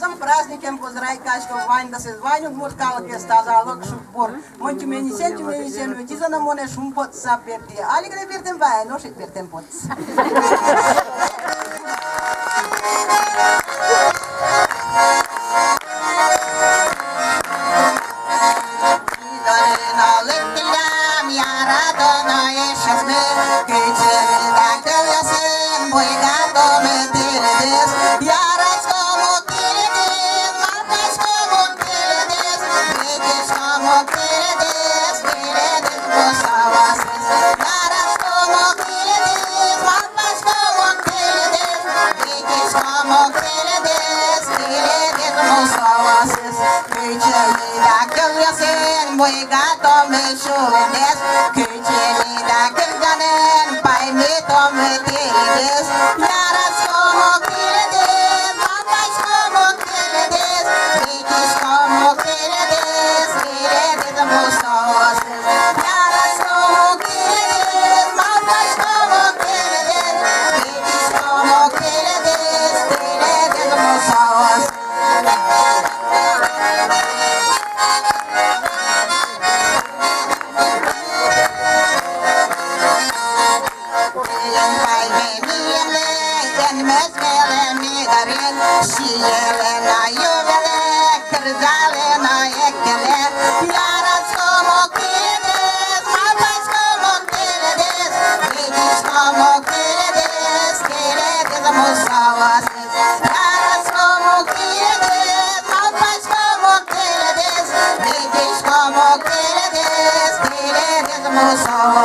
Some праздником поздравляй каждого вань, да се звань от муркала ке стаза лок шупор. Мончу мени сен, тиза на моне шумпот са перти. Али гре пертем вай, но шит пертем пот. Boy gato me chules, que chelida que ganen, pai me tome tirides, yaras como tirides, papas como tirides, bichis como tirides, tirides musos, yaras como tirides, papas como tirides, bichis como tirides, tirides musos. Como